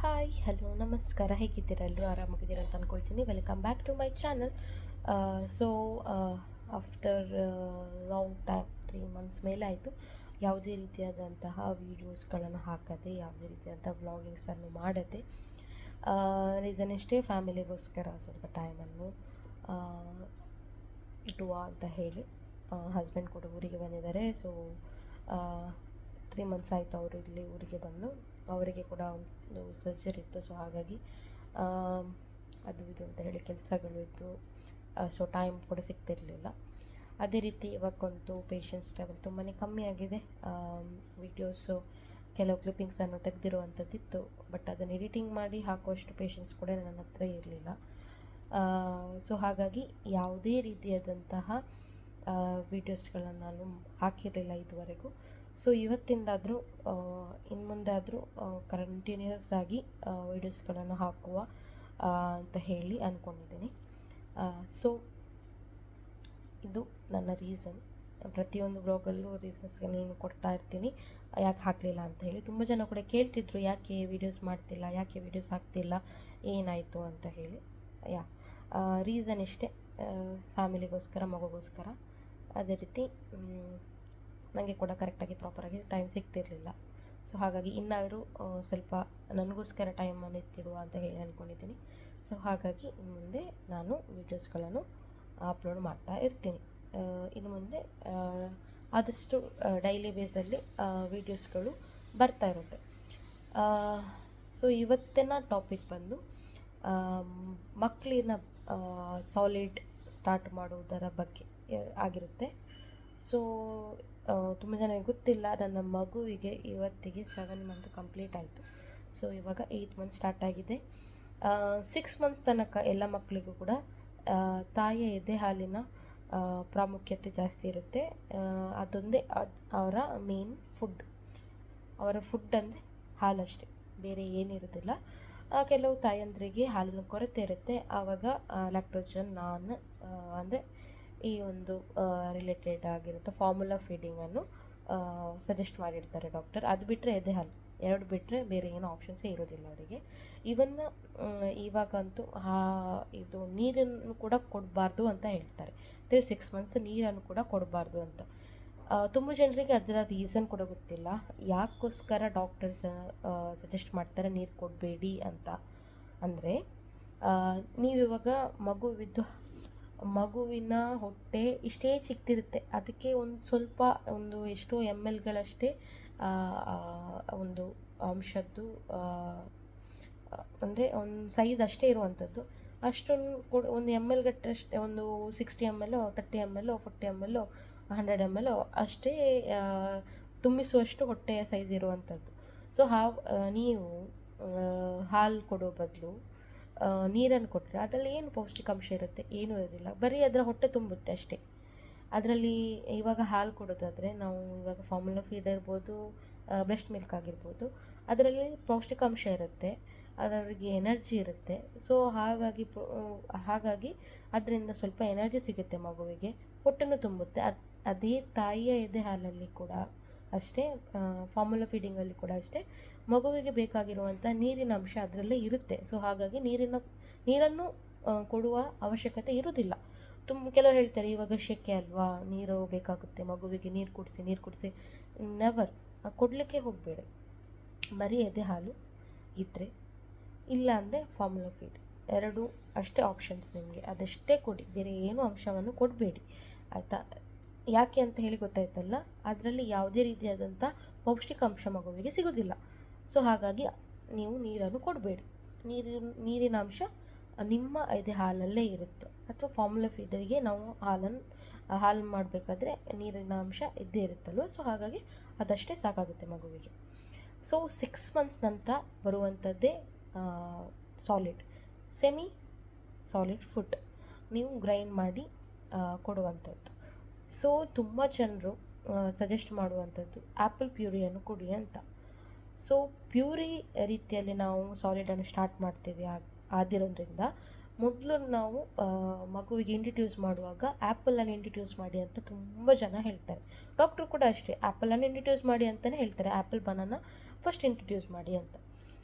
Hi hello ನಮಸ್ಕಾರ, ಹೇಗಿದ್ದೀರಾ? ಎಲ್ಲರೂ ಆರಾಮಾಗಿದ್ದೀರಾ ಅಂತ ಅಂದ್ಕೊಳ್ತೀನಿ. Welcome back to my channel. So after long time 3 months ಮೇಲೆ ಆಯಿತು ಯಾವುದೇ ರೀತಿಯಾದಂತಹ ವೀಡಿಯೋಸ್ಗಳನ್ನು ಹಾಕದೆ, ಯಾವುದೇ ರೀತಿಯಾದಂಥ ವ್ಲಾಗಿಂಗ್ಸನ್ನು ಮಾಡದೆ. ರೀಸನ್ ಇಷ್ಟೇ, ಫ್ಯಾಮಿಲಿಗೋಸ್ಕರ ಸ್ವಲ್ಪ ಟೈಮನ್ನು ಇಡುವ ಅಂತ ಹೇಳಿ. ಹಸ್ಬೆಂಡ್ ಕೂಡ ಊರಿಗೆ ಬಂದಿದ್ದಾರೆ. ಸೊ 3 ಮಂತ್ಸ್ ಆಯಿತು ಅವರು ಇಲ್ಲಿ ಊರಿಗೆ ಬಂದು. ಅವರಿಗೆ ಕೂಡ ಒಂದು ಸರ್ಜರಿ ಇತ್ತು. ಸೊ ಹಾಗಾಗಿ ಅದು ಇದು ಅಂತ ಹೇಳಿ ಕೆಲಸಗಳು ಇತ್ತು. ಸೊ ಟೈಮ್ ಕೂಡ ಸಿಗ್ತಿರಲಿಲ್ಲ. ಅದೇ ರೀತಿ ಇವಾಗಂತೂ ಪೇಷನ್ಸ್ ಲೆವೆಲ್ ತುಂಬಾ ಕಮ್ಮಿ ಆಗಿದೆ. ವೀಡಿಯೋಸು ಕೆಲವು ಕ್ಲಿಪ್ಪಿಂಗ್ಸನ್ನು ತೆಗೆದಿರುವಂಥದ್ದಿತ್ತು, ಬಟ್ ಅದನ್ನು ಎಡಿಟಿಂಗ್ ಮಾಡಿ ಹಾಕುವಷ್ಟು ಪೇಷನ್ಸ್ ಕೂಡ ನನ್ನ ಹತ್ರ ಇರಲಿಲ್ಲ. ಸೊ ಹಾಗಾಗಿ ಯಾವುದೇ ರೀತಿಯಾದಂತಹ ವೀಡಿಯೋಸ್ಗಳನ್ನು ನಾನು ಹಾಕಿರಲಿಲ್ಲ ಇದುವರೆಗೂ. ಸೊ ಇವತ್ತಿಂದಾದರೂ ಇನ್ನು ಮುಂದೆ ಆದರೂ ಕಂಟಿನ್ಯೂಸ್ ಆಗಿ ವೀಡಿಯೋಸ್ಗಳನ್ನು ಹಾಕುವ ಅಂತ ಹೇಳಿ ಅಂದ್ಕೊಂಡಿದ್ದೀನಿ. ಸೊ ಇದು ನನ್ನ ರೀಸನ್. ಪ್ರತಿಯೊಂದು ವ್ಲಾಗಲ್ಲೂ ರೀಸನ್ಸ್ಗಳನ್ನು ಕೊಡ್ತಾ ಇರ್ತೀನಿ, ಯಾಕೆ ಹಾಕಲಿಲ್ಲ ಅಂತ ಹೇಳಿ. ತುಂಬ ಜನ ಕೂಡ ಕೇಳ್ತಿದ್ರು, ಯಾಕೆ ವೀಡಿಯೋಸ್ ಮಾಡ್ತಿಲ್ಲ, ಯಾಕೆ ವೀಡಿಯೋಸ್ ಹಾಕ್ತಿಲ್ಲ, ಏನಾಯಿತು ಅಂತ ಹೇಳಿ. ರೀಸನ್ ಇಷ್ಟೇ, ಫ್ಯಾಮಿಲಿಗೋಸ್ಕರ, ಮಗುಗೋಸ್ಕರ. ಅದೇ ರೀತಿ ನನಗೆ ಕೂಡ ಕರೆಕ್ಟಾಗಿ ಪ್ರಾಪರಾಗಿ ಟೈಮ್ ಸಿಗ್ತಿರಲಿಲ್ಲ. ಸೊ ಹಾಗಾಗಿ ಇನ್ನಾದರೂ ಸ್ವಲ್ಪ ನನಗೋಸ್ಕರ ಟೈಮನ್ನು ಎತ್ತಿಡುವ ಅಂತ ಹೇಳಿ ಅಂದ್ಕೊಂಡಿದ್ದೀನಿ. ಸೊ ಹಾಗಾಗಿ ಇನ್ನು ಮುಂದೆ ನಾನು ವೀಡಿಯೋಸ್ಗಳನ್ನು ಅಪ್ಲೋಡ್ ಮಾಡ್ತಾ ಇರ್ತೀನಿ. ಇನ್ನು ಮುಂದೆ ಆದಷ್ಟು ಡೈಲಿ ಬೇಸಲ್ಲಿ ವೀಡಿಯೋಸ್ಗಳು ಬರ್ತಾ ಇರುತ್ತೆ. ಸೊ ಇವತ್ತಿನ ಟಾಪಿಕ್ ಬಂದು ಮಕ್ಕಳಿನ ಸಾಲಿಡ್ ಸ್ಟಾರ್ಟ್ ಮಾಡುವುದರ ಬಗ್ಗೆ ಆಗಿರುತ್ತೆ. ಸೊ ತುಂಬ ಜನಕ್ಕೆ ಗೊತ್ತಿಲ್ಲ, ನನ್ನ ಮಗುವಿಗೆ ಇವತ್ತಿಗೆ 7 ಮಂತ್ ಕಂಪ್ಲೀಟ್ ಆಯಿತು. ಸೊ ಇವಾಗ 8 ಮಂತ್ ಸ್ಟಾರ್ಟ್ ಆಗಿದೆ. 6 ಮಂತ್ಸ್ ತನಕ ಎಲ್ಲ ಮಕ್ಕಳಿಗೂ ಕೂಡ ತಾಯಿಯ ಎದೆ ಹಾಲಿನ ಪ್ರಾಮುಖ್ಯತೆ ಜಾಸ್ತಿ ಇರುತ್ತೆ. ಅದೊಂದೇ ಅವರ ಮೇನ್ ಫುಡ್. ಅವರ ಫುಡ್ ಅಂದರೆ ಹಾಲಷ್ಟೇ, ಬೇರೆ ಏನಿರೋದಿಲ್ಲ. ಕೆಲವು ತಾಯಂದ್ರಿಗೆ ಹಾಲಿನ ಕೊರತೆ ಇರುತ್ತೆ, ಆವಾಗ ಲ್ಯಾಕ್ಟೋಜನ್ ಅಂದರೆ ಈ ಒಂದು ರಿಲೇಟೆಡ್ ಆಗಿರುತ್ತೆ ಫಾರ್ಮುಲಾ ಫೀಡಿಂಗನ್ನು ಸಜೆಸ್ಟ್ ಮಾಡಿರ್ತಾರೆ ಡಾಕ್ಟರ್. ಅದು ಬಿಟ್ಟರೆ ಎದೆ ಹಾಲು, ಎರಡು ಬಿಟ್ಟರೆ ಬೇರೆ ಏನೋ ಆಪ್ಷನ್ಸೇ ಇರೋದಿಲ್ಲ ಅವರಿಗೆ. ಇವಾಗಂತೂ ಇದು ನೀರನ್ನು ಕೂಡ ಕೊಡಬಾರ್ದು ಅಂತ ಹೇಳ್ತಾರೆ. ಟಿಲ್ 6 ಮಂತ್ಸ್ ನೀರನ್ನು ಕೂಡ ಕೊಡಬಾರ್ದು ಅಂತ. ತುಂಬ ಜನರಿಗೆ ಅದರ ರೀಸನ್ ಕೂಡ ಗೊತ್ತಿಲ್ಲ, ಯಾಕೋಸ್ಕರ ಡಾಕ್ಟರ್ಸ್ ಸಜೆಸ್ಟ್ ಮಾಡ್ತಾರೆ ನೀರು ಕೊಡಬೇಡಿ ಅಂತ. ಅಂದರೆ ನೀವಿವಾಗ ಮಗುವಿನ ಹೊಟ್ಟೆ ಇಷ್ಟೇ ಚಿಕ್ಕದಿರುತ್ತೆ, ಅದಕ್ಕೆ ಒಂದು ಎಷ್ಟೋ MLಗಳಷ್ಟೇ ಒಂದು ಅಂಶದ್ದು ಅಂದರೆ ಒಂದು ಸೈಜ್ ಅಷ್ಟೇ ಇರುವಂಥದ್ದು. ಅಷ್ಟೊಂದು ಒಂದು ML ಗಟ್ಟಷ್ಟೇ, ಒಂದು 60 ML, 30 ML, 40 ML, 100 ML ಅಷ್ಟೇ ತುಂಬಿಸುವಷ್ಟು ಹೊಟ್ಟೆಯ ಸೈಜ್ ಇರುವಂಥದ್ದು. ಸೊ ನೀವು ಹಾಲು ಕೊಡೋ ಬದಲು ನೀರನ್ನು ಕೊಟ್ಟರೆ ಅದರಲ್ಲಿ ಏನು ಪೌಷ್ಟಿಕಾಂಶ ಇರುತ್ತೆ? ಏನೂ ಇರೋದಿಲ್ಲ, ಬರೀ ಅದರ ಹೊಟ್ಟೆ ತುಂಬುತ್ತೆ ಅಷ್ಟೇ. ಅದರಲ್ಲಿ ಇವಾಗ ಹಾಲು ಕೊಡೋದಾದರೆ, ನಾವು ಇವಾಗ ಫಾರ್ಮುಲಾ ಫೀಡ್ ಇರ್ಬೋದು, ಬ್ರೆಸ್ಟ್ ಮಿಲ್ಕ್ ಆಗಿರ್ಬೋದು, ಅದರಲ್ಲಿ ಪೌಷ್ಟಿಕಾಂಶ ಇರುತ್ತೆ, ಅದರಿಗೆ ಎನರ್ಜಿ ಇರುತ್ತೆ. ಸೊ ಹಾಗಾಗಿ ಅದರಿಂದ ಸ್ವಲ್ಪ ಎನರ್ಜಿ ಸಿಗುತ್ತೆ ಮಗುವಿಗೆ, ಹೊಟ್ಟೆನೂ ತುಂಬುತ್ತೆ. ಅದೇ ತಾಯಿಯ ಎದೆ ಹಾಲಲ್ಲಿ ಕೂಡ ಅಷ್ಟೇ, ಫಾರ್ಮುಲಾ ಫೀಡಿಂಗಲ್ಲಿ ಕೂಡ ಅಷ್ಟೇ, ಮಗುವಿಗೆ ಬೇಕಾಗಿರುವಂಥ ನೀರಿನ ಅಂಶ ಅದರಲ್ಲೇ ಇರುತ್ತೆ. ಸೊ ಹಾಗಾಗಿ ನೀರನ್ನು ಕೊಡುವ ಅವಶ್ಯಕತೆ ಇರುವುದಿಲ್ಲ. ಕೆಲವರು ಹೇಳ್ತಾರೆ, ಇವಾಗ ಶೆಕೆ ಅಲ್ವಾ, ನೀರು ಬೇಕಾಗುತ್ತೆ ಮಗುವಿಗೆ, ನೀರು ಕುಡಿಸಿ. ನೆವರ್, ಕೊಡಲಿಕ್ಕೆ ಹೋಗಬೇಡಿ. ಬರೀ ಎದೆ ಹಾಲು ಇದ್ದರೆ, ಇಲ್ಲ ಅಂದರೆ ಫಾರ್ಮುಲಾ ಫೀಡ್, ಎರಡು ಅಷ್ಟೇ ಆಪ್ಷನ್ಸ್ ನಿಮಗೆ. ಅದಷ್ಟೇ ಕೊಡಿ, ಬೇರೆ ಏನೂ ಅಂಶವನ್ನು ಕೊಡಬೇಡಿ, ಆಯಿತಾ? ಯಾಕೆ ಅಂತ ಹೇಳಿ ಗೊತ್ತಾಯ್ತಲ್ಲ, ಅದರಲ್ಲಿ ಯಾವುದೇ ರೀತಿಯಾದಂಥ ಪೌಷ್ಟಿಕಾಂಶ ಮಗುವಿಗೆ ಸಿಗೋದಿಲ್ಲ. ಸೊ ಹಾಗಾಗಿ ನೀವು ನೀರನ್ನು ಕೊಡಬೇಡಿ. ನೀರಿನ ಅಂಶ ನಿಮ್ಮ ಎದೆ ಹಾಲಲ್ಲೇ ಇರುತ್ತೆ. ಅಥವಾ ಫಾರ್ಮುಲಾ ಫೀಡರಿಗೆ ನಾವು ಹಾಲು ಮಾಡಬೇಕಾದ್ರೆ ನೀರಿನ ಅಂಶ ಇದ್ದೇ ಇರುತ್ತಲ್ವ. ಸೊ ಹಾಗಾಗಿ ಅದಷ್ಟೇ ಸಾಕಾಗುತ್ತೆ ಮಗುವಿಗೆ. ಸೊ 6 ಮಂತ್ಸ್ ನಂತರ ಬರುವಂಥದ್ದೇ ಸೆಮಿ ಸಾಲಿಡ್ ಫುಡ್, ನೀವು ಗ್ರೈಂಡ್ ಮಾಡಿ ಕೊಡುವಂಥದ್ದು. ಸೊ ತುಂಬ ಜನರು ಸಜೆಸ್ಟ್ ಮಾಡುವಂಥದ್ದು ಆ್ಯಪಲ್ ಪ್ಯೂರಿಯನ್ನು ಕೊಡಿ ಅಂತ. ಸೊ ಪ್ಯೂರಿ ರೀತಿಯಲ್ಲಿ ನಾವು ಸಾಲಿಡನ್ನು ಸ್ಟಾರ್ಟ್ ಮಾಡ್ತೀವಿ ಆದಿರೋದ್ರಿಂದ, ಮೊದಲು ನಾವು ಮಗುವಿಗೆ ಇಂಟ್ರಡ್ಯೂಸ್ ಮಾಡುವಾಗ ಆ್ಯಪಲನ್ನು ಇಂಟ್ರಡ್ಯೂಸ್ ಮಾಡಿ ಅಂತ ತುಂಬ ಜನ ಹೇಳ್ತಾರೆ. ಡಾಕ್ಟ್ರು ಕೂಡ ಅಷ್ಟೇ, ಆ್ಯಪಲನ್ನು ಇಂಟ್ರಡ್ಯೂಸ್ ಮಾಡಿ ಅಂತಲೇ ಹೇಳ್ತಾರೆ, ಆ್ಯಪಲ್ ಬನಾನಾ ಫಸ್ಟ್ ಇಂಟ್ರಡ್ಯೂಸ್ ಮಾಡಿ ಅಂತ.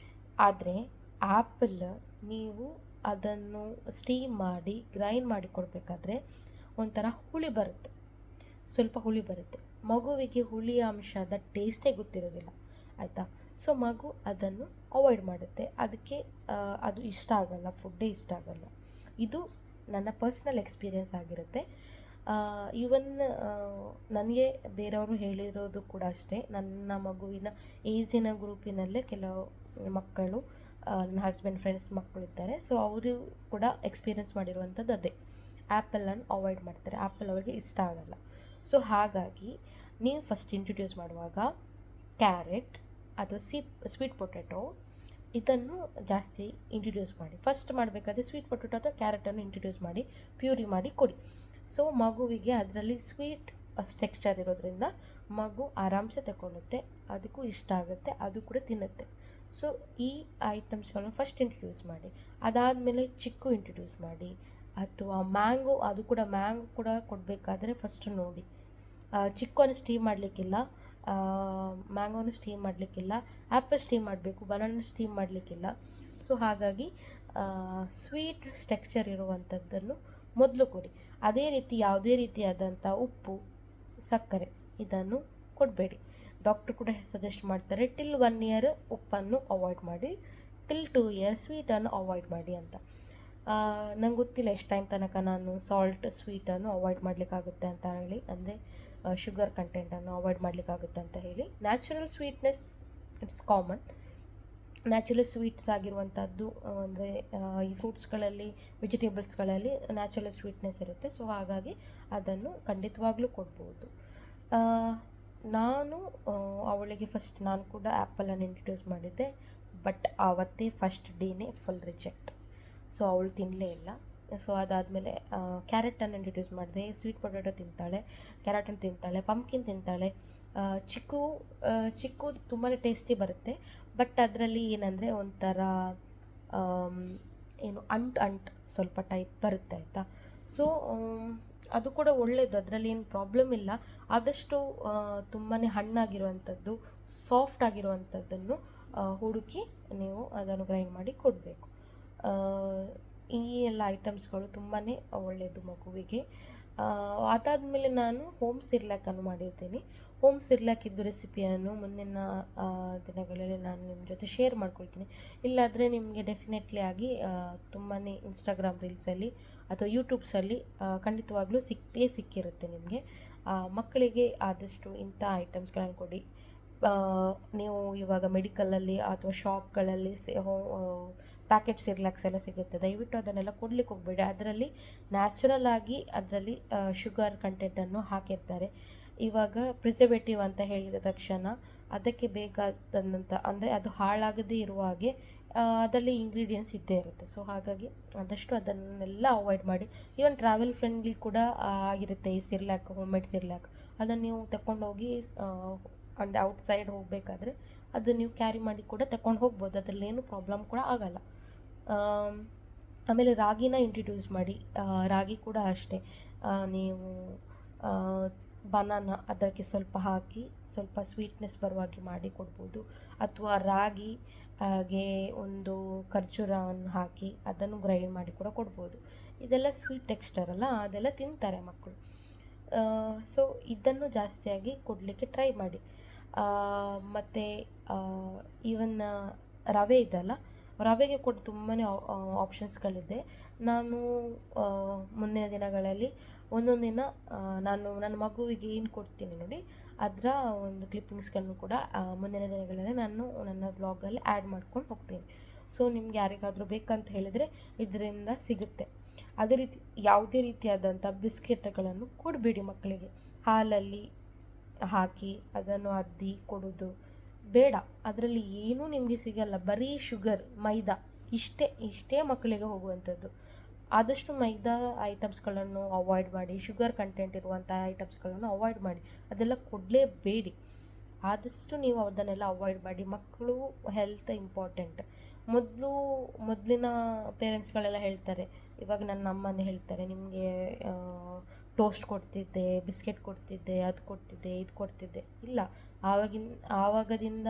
ಆದರೆ ಆ್ಯಪಲ್ ನೀವು ಅದನ್ನು ಸ್ಟೀಮ್ ಮಾಡಿ ಗ್ರೈಂಡ್ ಮಾಡಿ ಕೊಡಬೇಕಾದ್ರೆ ಒಂಥರ ಹುಳಿ ಬರುತ್ತೆ, ಸ್ವಲ್ಪ ಹುಳಿ ಬರುತ್ತೆ. ಮಗುವಿಗೆ ಹುಳಿ ಅಂಶದ ಟೇಸ್ಟೇ ಗೊತ್ತಿರೋದಿಲ್ಲ, ಆಯಿತಾ. ಸೊ ಮಗು ಅದನ್ನು ಅವಾಯ್ಡ್ ಮಾಡುತ್ತೆ, ಅದಕ್ಕೆ ಅದು ಇಷ್ಟ ಆಗಲ್ಲ, ಫುಡ್ಡೇ ಇಷ್ಟ ಆಗಲ್ಲ. ಇದು ನನ್ನ ಪರ್ಸ್ನಲ್ ಎಕ್ಸ್ಪೀರಿಯೆನ್ಸ್ ಆಗಿರುತ್ತೆ. ಈವನ್ ನನಗೆ ಬೇರೆಯವರು ಹೇಳಿರೋದು ಕೂಡ ಅಷ್ಟೇ. ನನ್ನ ಮಗುವಿನ ಏಜಿನ ಗ್ರೂಪಿನಲ್ಲೇ ಕೆಲವು ಮಕ್ಕಳು, ನನ್ನ ಹಸ್ಬೆಂಡ್ ಫ್ರೆಂಡ್ಸ್ ಮಕ್ಕಳಿದ್ದಾರೆ. ಸೊ ಅವರು ಕೂಡ ಎಕ್ಸ್ಪೀರಿಯೆನ್ಸ್ ಮಾಡಿರುವಂಥದ್ದು ಅದೇ, ಆ್ಯಪಲನ್ನು ಅವಾಯ್ಡ್ ಮಾಡ್ತಾರೆ, ಆ್ಯಪಲ್ ಅವರಿಗೆ ಇಷ್ಟ ಆಗಲ್ಲ. ಸೊ ಹಾಗಾಗಿ ನೀವು ಫಸ್ಟ್ ಇಂಟ್ರೊಡ್ಯೂಸ್ ಮಾಡುವಾಗ ಕ್ಯಾರೆಟ್ ಅಥವಾ ಸ್ವೀಟ್ ಪೊಟ್ಯಾಟೊ ಇದನ್ನು ಜಾಸ್ತಿ ಇಂಟ್ರೊಡ್ಯೂಸ್ ಮಾಡಿ. ಫಸ್ಟ್ ಮಾಡಬೇಕಾದ್ರೆ ಸ್ವೀಟ್ ಪೊಟ್ಯಾಟೊ ಅಥವಾ ಕ್ಯಾರೆಟನ್ನು ಇಂಟ್ರೊಡ್ಯೂಸ್ ಮಾಡಿ ಪ್ಯೂರಿ ಮಾಡಿ ಕೊಡಿ. ಸೊ ಮಗುವಿಗೆ ಅದರಲ್ಲಿ ಸ್ವೀಟ್ ಟೆಕ್ಸ್ಚರ್ ಇರೋದ್ರಿಂದ ಮಗು ಆರಾಮ್ಸೆ ತಗೊಳ್ಳುತ್ತೆ, ಅದಕ್ಕೂ ಇಷ್ಟ ಆಗುತ್ತೆ, ಅದು ಕೂಡ ತಿನ್ನುತ್ತೆ. ಸೊ ಈ ಐಟಮ್ಸ್ಗಳನ್ನು ಫಸ್ಟ್ ಇಂಟ್ರೊಡ್ಯೂಸ್ ಮಾಡಿ. ಅದಾದಮೇಲೆ ಚಿಕ್ಕು ಇಂಟ್ರೊಡ್ಯೂಸ್ ಮಾಡಿ, ಅಥವಾ ಮ್ಯಾಂಗೋ, ಅದು ಕೂಡ ಮ್ಯಾಂಗೋ ಕೂಡ ಕೊಡಬೇಕಾದ್ರೆ ಫಸ್ಟ್ ನೋಡಿ. ಚಿಕ್ಕನ್ನು ಸ್ಟೀಮ್ ಮಾಡಲಿಕ್ಕಿಲ್ಲ, ಮ್ಯಾಂಗೋನ ಸ್ಟೀಮ್ ಮಾಡಲಿಕ್ಕಿಲ್ಲ, ಆ್ಯಪಲ್ ಸ್ಟೀಮ್ ಮಾಡಬೇಕು, ಬನಾನ ಸ್ಟೀಮ್ ಮಾಡಲಿಕ್ಕಿಲ್ಲ. ಸೊ ಹಾಗಾಗಿ ಸ್ವೀಟ್ ಟೆಕ್ಸ್ಚರ್ ಇರುವಂಥದ್ದನ್ನು ಮೊದಲು ಕೊಡಿ. ಅದೇ ರೀತಿ ಯಾವುದೇ ರೀತಿಯಾದಂಥ ಉಪ್ಪು, ಸಕ್ಕರೆ ಇದನ್ನು ಕೊಡಬೇಡಿ. ಡಾಕ್ಟ್ರು ಕೂಡ ಸಜೆಸ್ಟ್ ಮಾಡ್ತಾರೆ ಟಿಲ್ 1 ಇಯರ್ ಉಪ್ಪನ್ನು ಅವಾಯ್ಡ್ ಮಾಡಿ, ಟಿಲ್ 2 ಇಯರ್ ಸ್ವೀಟನ್ನು ಅವಾಯ್ಡ್ ಮಾಡಿ ಅಂತ. ನಂಗೆ ಗೊತ್ತಿಲ್ಲ ಎಷ್ಟು ಟೈಮ್ ತನಕ ನಾನು ಸಾಲ್ಟ್ ಸ್ವೀಟನ್ನು ಅವಾಯ್ಡ್ ಮಾಡಲಿಕ್ಕಾಗುತ್ತೆ ಅಂತ ಹೇಳಿ, ಅಂದರೆ ಶುಗರ್ ಕಂಟೆಂಟನ್ನು ಅವಾಯ್ಡ್ ಮಾಡಲಿಕ್ಕಾಗುತ್ತೆ ಅಂತ ಹೇಳಿ. Natural sweetness it's common. Natural sweets ಆಗಿರುವಂಥದ್ದು ಅಂದರೆ ಈ ಫ್ರೂಟ್ಸ್ಗಳಲ್ಲಿ, ವೆಜಿಟೇಬಲ್ಸ್ಗಳಲ್ಲಿ ನ್ಯಾಚುರಲ್ ಸ್ವೀಟ್ನೆಸ್ ಇರುತ್ತೆ. ಸೊ ಹಾಗಾಗಿ ಅದನ್ನು ಖಂಡಿತವಾಗ್ಲೂ ಕೊಡ್ಬೋದು. ನಾನು ಅವಳಿಗೆ ಫಸ್ಟ್ ನಾನು ಕೂಡ ಆ್ಯಪಲನ್ನು ಇಂಟ್ರೊಡ್ಯೂಸ್ ಮಾಡಿದ್ದೆ, ಬಟ್ ಆವತ್ತೇ ಫಸ್ಟ್ ಡೇನೇ ಫುಲ್ ರಿಜೆಕ್ಟ್. ಸೊ ಅವಳು ತಿನ್ನಲೇ ಇಲ್ಲ. ಸೊ ಅದಾದಮೇಲೆ ಕ್ಯಾರೆಟನ್ನು ಇಂಟ್ರೊಡ್ಯೂಸ್ ಮಾಡಿದೆ. ಸ್ವೀಟ್ ಪೊಟ್ಯಾಟೊ ತಿಂತಾಳೆ, ಕ್ಯಾರೆಟನ್ನು ತಿಂತಾಳೆ, ಪಂಪ್ಕಿನ್ ತಿಂತಾಳೆ. ಚಿಕ್ಕು ತುಂಬಾ ಟೇಸ್ಟಿ ಬರುತ್ತೆ, ಬಟ್ ಅದರಲ್ಲಿ ಏನಂದರೆ ಒಂಥರ ಏನು ಅಂಟು ಸ್ವಲ್ಪ ಟೈಪ್ ಬರುತ್ತೆ, ಆಯಿತಾ. ಸೊ ಅದು ಕೂಡ ಒಳ್ಳೆಯದು, ಅದರಲ್ಲಿ ಏನು ಪ್ರಾಬ್ಲಮ್ ಇಲ್ಲ. ಆದಷ್ಟು ತುಂಬಾ ಹಣ್ಣಾಗಿರುವಂಥದ್ದು, ಸಾಫ್ಟ್ ಆಗಿರುವಂಥದ್ದನ್ನು ಹುಡುಕಿ ನೀವು ಅದನ್ನು ಗ್ರೈಂಡ್ ಮಾಡಿ ಕೊಡಬೇಕು. ಈ ಎಲ್ಲ ಐಟಮ್ಸ್ಗಳು ತುಂಬಾ ಒಳ್ಳೆಯದು ಮಗುವಿಗೆ. ಅದಾದಮೇಲೆ ನಾನು ಹೋಮ್ ಸಿರ್ಲ್ಯಾಕನ್ನು ಮಾಡಿದ್ದೀನಿ. ಹೋಮ್ ಸಿರ್ಲ್ಯಾಕಿದ್ದು ರೆಸಿಪಿಯನ್ನು ಮುಂದಿನ ದಿನಗಳಲ್ಲಿ ನಾನು ನಿಮ್ಮ ಜೊತೆ ಶೇರ್ ಮಾಡ್ಕೊಳ್ತೀನಿ. ಇಲ್ಲಾದರೆ ನಿಮಗೆ ಡೆಫಿನೆಟ್ಲಿ ಆಗಿ ತುಂಬಾ ಇನ್ಸ್ಟಾಗ್ರಾಮ್ ರೀಲ್ಸಲ್ಲಿ ಅಥವಾ ಯೂಟ್ಯೂಬ್ಸಲ್ಲಿ ಖಂಡಿತವಾಗ್ಲೂ ಸಿಕ್ಕಿರುತ್ತೆ ನಿಮಗೆ. ಮಕ್ಕಳಿಗೆ ಆದಷ್ಟು ಇಂಥ ಐಟಮ್ಸ್ಗಳನ್ನು ಕೊಡಿ. ನೀವು ಇವಾಗ ಮೆಡಿಕಲಲ್ಲಿ ಅಥವಾ ಶಾಪ್ಗಳಲ್ಲಿ ಪ್ಯಾಕೆಟ್ ಸಿರ್ಲ್ಯಾಕ್ಸ್ ಎಲ್ಲ ಸಿಗುತ್ತೆ, ದಯವಿಟ್ಟು ಅದನ್ನೆಲ್ಲ ಕೊಡ್ಲಿಕ್ಕೆ ಹೋಗಬೇಡಿ. ಅದರಲ್ಲಿ ನ್ಯಾಚುರಲ್ ಆಗಿ ಅದರಲ್ಲಿ ಶುಗರ್ ಕಂಟೆಂಟನ್ನು ಹಾಕಿರ್ತಾರೆ. ಇವಾಗ ಪ್ರಿಸರ್ವೇಟಿವ್ ಅಂತ ಹೇಳಿದ ತಕ್ಷಣ ಅದಕ್ಕೆ ಬೇಕಾದಂಥ, ಅಂದರೆ ಅದು ಹಾಳಾಗದೇ ಇರುವ ಹಾಗೆ ಅದರಲ್ಲಿ ಇಂಗ್ರೀಡಿಯೆಂಟ್ಸ್ ಇದ್ದೇ ಇರುತ್ತೆ. ಸೊ ಹಾಗಾಗಿ ಆದಷ್ಟು ಅದನ್ನೆಲ್ಲ ಅವಾಯ್ಡ್ ಮಾಡಿ. ಈವನ್ ಟ್ರಾವೆಲ್ ಫ್ರೆಂಡ್ಲಿ ಕೂಡ ಆಗಿರುತ್ತೆ ಈ ಸಿರ್ಲ್ಯಾಕ್, ಹೋಮ್ ಮೇಡ್ ಸಿರ್ಲ್ಯಾಕ್. ಅದನ್ನು ನೀವು ತಗೊಂಡೋಗಿ ಅಂದರೆ ಔಟ್ಸೈಡ್ ಹೋಗಬೇಕಾದ್ರೆ ಅದು ನೀವು ಕ್ಯಾರಿ ಮಾಡಿ ಕೂಡ ತಗೊಂಡು ಹೋಗ್ಬೋದು, ಅದರಲ್ಲಿ ಏನು ಪ್ರಾಬ್ಲಮ್ ಕೂಡ ಆಗಲ್ಲ. ಆಮೇಲೆ ರಾಗಿನ ಇಂಟ್ರೊಡ್ಯೂಸ್ ಮಾಡಿ. ರಾಗಿ ಕೂಡ ಅಷ್ಟೇ, ನೀವು ಬನಾನ ಅದಕ್ಕೆ ಸ್ವಲ್ಪ ಹಾಕಿ ಸ್ವಲ್ಪ ಸ್ವೀಟ್ನೆಸ್ ಬರುವಾಗೆ ಮಾಡಿ ಕೊಡ್ಬೋದು, ಅಥವಾ ರಾಗಿಗೆ ಒಂದು ಖರ್ಜೂರವನ್ನು ಹಾಕಿ ಅದನ್ನು ಗ್ರೈಂಡ್ ಮಾಡಿ ಕೂಡ ಕೊಡ್ಬೋದು. ಇದೆಲ್ಲ ಸ್ವೀಟ್ ಟೆಕ್ಸ್ಚರ್ ಅಲ್ಲ, ಅದೆಲ್ಲ ತಿಂತಾರೆ ಮಕ್ಕಳು. ಸೊ ಇದನ್ನು ಜಾಸ್ತಿಯಾಗಿ ಕೊಡಲಿಕ್ಕೆ ಟ್ರೈ ಮಾಡಿ. ಮತ್ತು ಈವನ್ ರವೆ ಇದೆಲ್ಲ, ರವೆಗೆ ಕೂಡ ತುಂಬಾ ಆಪ್ಷನ್ಸ್ಗಳಿದೆ. ನಾನು ಮುಂದಿನ ದಿನಗಳಲ್ಲಿ ಒಂದೊಂದಿನ ನಾನು ನನ್ನ ಮಗುವಿಗೆ ಏನು ಕೊಡ್ತೀನಿ ನೋಡಿ, ಅದರ ಒಂದು ಕ್ಲಿಪ್ಪಿಂಗ್ಸ್ಗಳನ್ನು ಕೂಡ ಮುಂದಿನ ದಿನಗಳಲ್ಲಿ ನಾನು ನನ್ನ ಬ್ಲಾಗಲ್ಲಿ ಆ್ಯಡ್ ಮಾಡ್ಕೊಂಡು ಹೋಗ್ತೀನಿ. ಸೊ ನಿಮ್ಗೆ ಯಾರಿಗಾದರೂ ಬೇಕಂತ ಹೇಳಿದರೆ ಇದರಿಂದ ಸಿಗುತ್ತೆ. ಅದೇ ರೀತಿ ಯಾವುದೇ ರೀತಿಯಾದಂಥ ಬಿಸ್ಕೆಟ್ಗಳನ್ನು ಕೊಡಬೇಡಿ ಮಕ್ಕಳಿಗೆ. ಹಾಲಲ್ಲಿ ಹಾಕಿ ಅದನ್ನು ಅದ್ದಿ ಕೊಡೋದು ಬೇಡ. ಅದರಲ್ಲಿ ಏನೂ ನಿಮಗೆ ಸಿಗಲ್ಲ, ಬರೀ ಶುಗರ್, ಮೈದಾ, ಇಷ್ಟೇ ಮಕ್ಕಳಿಗೆ ಹೋಗುವಂಥದ್ದು. ಆದಷ್ಟು ಮೈದಾ ಐಟಮ್ಸ್ಗಳನ್ನು ಅವಾಯ್ಡ್ ಮಾಡಿ, ಶುಗರ್ ಕಂಟೆಂಟ್ ಇರುವಂಥ ಐಟಮ್ಸ್ಗಳನ್ನು ಅವಾಯ್ಡ್ ಮಾಡಿ, ಅದೆಲ್ಲ ಕೊಡಲೇಬೇಡಿ. ಆದಷ್ಟು ನೀವು ಅದನ್ನೆಲ್ಲ ಅವಾಯ್ಡ್ ಮಾಡಿ. ಮಕ್ಕಳು ಹೆಲ್ತ್ ಇಂಪಾರ್ಟೆಂಟ್. ಮೊದಲಿನ ಪೇರೆಂಟ್ಸ್ಗಳೆಲ್ಲ ಹೇಳ್ತಾರೆ, ಇವಾಗ ನನ್ನ ಅಮ್ಮನೇ ಹೇಳ್ತಾರೆ, ನಿಮಗೆ ಟೋಸ್ಟ್ ಕೊಡ್ತಿದ್ದೆ, ಬಿಸ್ಕೆಟ್ ಕೊಡ್ತಿದ್ದೆ, ಅದು ಕೊಡ್ತಿದ್ದೆ, ಇದು ಕೊಡ್ತಿದ್ದೆ. ಇಲ್ಲ, ಆವಾಗದಿಂದ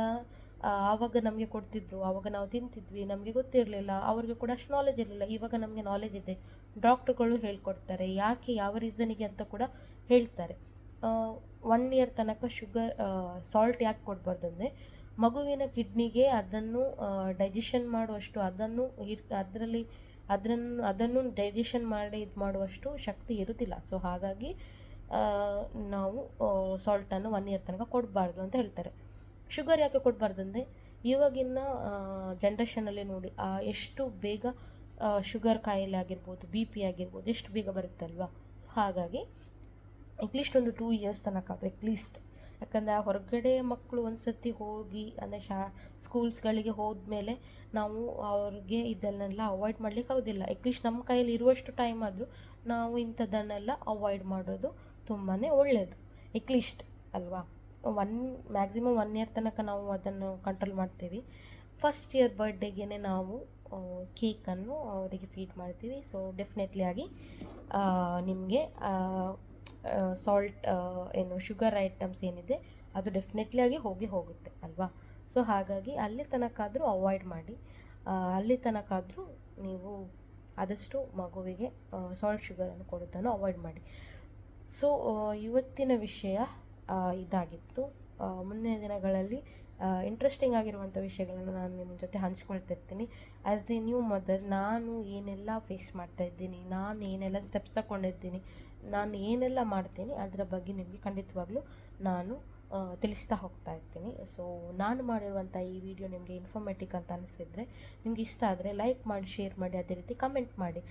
ಆವಾಗ ನಮಗೆ ಕೊಡ್ತಿದ್ರು, ಆವಾಗ ನಾವು ತಿಂತಿದ್ವಿ, ನಮಗೆ ಗೊತ್ತಿರಲಿಲ್ಲ, ಅವ್ರಿಗೆ ಕೂಡ ಅಷ್ಟು ನಾಲೆಜ್ ಇರಲಿಲ್ಲ. ಇವಾಗ ನಮಗೆ ನಾಲೆಜ್ ಇದೆ, ಡಾಕ್ಟ್ರುಗಳು ಹೇಳ್ಕೊಡ್ತಾರೆ ಯಾಕೆ ಯಾವ ರೀಸನಿಗೆ ಅಂತ ಕೂಡ ಹೇಳ್ತಾರೆ. 1 ಇಯರ್ ತನಕ ಸಾಲ್ಟ್ ಯಾಕೆ ಕೊಡಬಾರ್ದು ಅಂದರೆ, ಮಗುವಿನ ಕಿಡ್ನಿಗೆ ಅದನ್ನು ಡೈಜೆಷನ್ ಮಾಡುವಷ್ಟು, ಅದನ್ನು ಡೈಜೆಷನ್ ಮಾಡಿ ಇದು ಮಾಡುವಷ್ಟು ಶಕ್ತಿ ಇರುತ್ತಿಲ್ಲ. ಸೊ ಹಾಗಾಗಿ ನಾವು ಸಾಲ್ಟನ್ನು 1 ಇಯರ್ ತನಕ ಕೊಡಬಾರ್ದು ಅಂತ ಹೇಳ್ತಾರೆ. ಶುಗರ್ ಯಾಕೆ ಕೊಡಬಾರ್ದು ಅಂದರೆ, ಇವಾಗಿನ ಜನ್ರೇಷನಲ್ಲಿ ನೋಡಿ ಎಷ್ಟು ಬೇಗ ಶುಗರ್ ಕಾಯಿಲೆ ಆಗಿರ್ಬೋದು, BP ಆಗಿರ್ಬೋದು, ಎಷ್ಟು ಬೇಗ ಬರುತ್ತಲ್ವಾ. ಸೊ ಹಾಗಾಗಿ ಅಟ್ಲೀಸ್ಟ್ ಒಂದು 2 ಇಯರ್ಸ್ ತನಕ ಆದರೂ ಅಟ್ಲೀಸ್ಟ್, ಯಾಕಂದರೆ ಹೊರಗಡೆ ಮಕ್ಕಳು ಒಂದು ಸರ್ತಿ ಹೋಗಿ ಅಂದರೆ ಸ್ಕೂಲ್ಸ್ಗಳಿಗೆ ಹೋದ್ಮೇಲೆ ನಾವು ಅವ್ರಿಗೆ ಇದನ್ನೆಲ್ಲ ಅವಾಯ್ಡ್ ಮಾಡ್ಲಿಕ್ಕೆ ಆಗೋದಿಲ್ಲ. ಅಟ್ಲೀಸ್ಟ್ ನಮ್ಮ ಕೈಯಲ್ಲಿ ಇರುವಷ್ಟು ಟೈಮ್ ಆದರೂ ನಾವು ಇಂಥದ್ದನ್ನೆಲ್ಲ ಅವಾಯ್ಡ್ ಮಾಡೋದು ತುಂಬಾ ಒಳ್ಳೆಯದು, ಅಟ್ಲೀಸ್ಟ್ ಅಲ್ವಾ. ಮ್ಯಾಕ್ಸಿಮಮ್ 1 ಇಯರ್ ತನಕ ನಾವು ಅದನ್ನು ಕಂಟ್ರೋಲ್ ಮಾಡ್ತೀವಿ. ಫಸ್ಟ್ ಇಯರ್ ಬರ್ಡೇಗೆ ನಾವು ಕೇಕನ್ನು ಅವರಿಗೆ ಫೀಡ್ ಮಾಡ್ತೀವಿ. ಸೊ ಡೆಫಿನೆಟ್ಲಿ ಆಗಿ ನಿಮಗೆ ಸಾಲ್ಟ್ ಏನು ಶುಗರ್ ಐಟಮ್ಸ್ ಏನಿದೆ ಅದು ಡೆಫಿನೆಟ್ಲಿ ಆಗಿ ಹೋಗುತ್ತೆ ಅಲ್ವಾ. ಸೊ ಹಾಗಾಗಿ ಅಲ್ಲಿ ತನಕ ಆದರೂ ಅವಾಯ್ಡ್ ಮಾಡಿ, ಅಲ್ಲಿ ತನಕ ಆದರೂ ನೀವು ಆದಷ್ಟು ಮಗುವಿಗೆ ಸಾಲ್ಟ್ ಶುಗರನ್ನು ಕೊಡೋದನ್ನು ಅವಾಯ್ಡ್ ಮಾಡಿ. ಸೊ ಇವತ್ತಿನ ವಿಷಯ ಇದಾಗಿತ್ತು. ಮುಂದಿನ ದಿನಗಳಲ್ಲಿ ಇಂಟ್ರೆಸ್ಟಿಂಗ್ ಆಗಿರುವಂಥ ವಿಷಯಗಳನ್ನು ನಾನು ನಿಮ್ಮ ಜೊತೆ ಹಂಚ್ಕೊಳ್ತಿರ್ತೀನಿ. ಆ್ಯಸ್ ಎ ನ್ಯೂ ಮದರ್ ನಾನು ಏನೆಲ್ಲ ಫೇಸ್ ಮಾಡ್ತಾಯಿದ್ದೀನಿ, ನಾನು ಏನೆಲ್ಲ ಸ್ಟೆಪ್ಸ್ ತಗೊಂಡಿರ್ತೀನಿ, ನಾನು ಏನೆಲ್ಲ ಮಾಡ್ತೀನಿ ಅದರ ಬಗ್ಗೆ ನಿಮಗೆ ಖಂಡಿತವಾಗ್ಲೂ ನಾನು ತಿಳಿಸ್ತಾ ಹೋಗ್ತಾ ಇರ್ತೀನಿ. ಸೊ ನಾನು ಮಾಡಿರುವಂಥ ಈ ವಿಡಿಯೋ ನಿಮಗೆ ಇನ್ಫಾರ್ಮೇಟಿವ್ ಅಂತ ಅನಿಸಿದರೆ, ನಿಮ್ಗೆ ಇಷ್ಟ ಆದರೆ ಲೈಕ್ ಮಾಡಿ, ಶೇರ್ ಮಾಡಿ, ಅದೇ ರೀತಿ ಕಮೆಂಟ್ ಮಾಡಿ.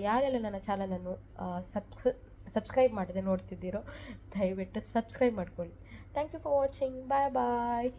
ಯಾರೆಲ್ಲ ನನ್ನ ಚಾನಲನ್ನು ಸಬ್ಸ್ಕ್ರೈಬ್ ಮಾಡದೆ ನೋಡ್ತಿದ್ದೀರೋ ದಯವಿಟ್ಟು ಸಬ್ಸ್ಕ್ರೈಬ್ ಮಾಡ್ಕೊಳ್ಳಿ. Thank you for watching. Bye bye.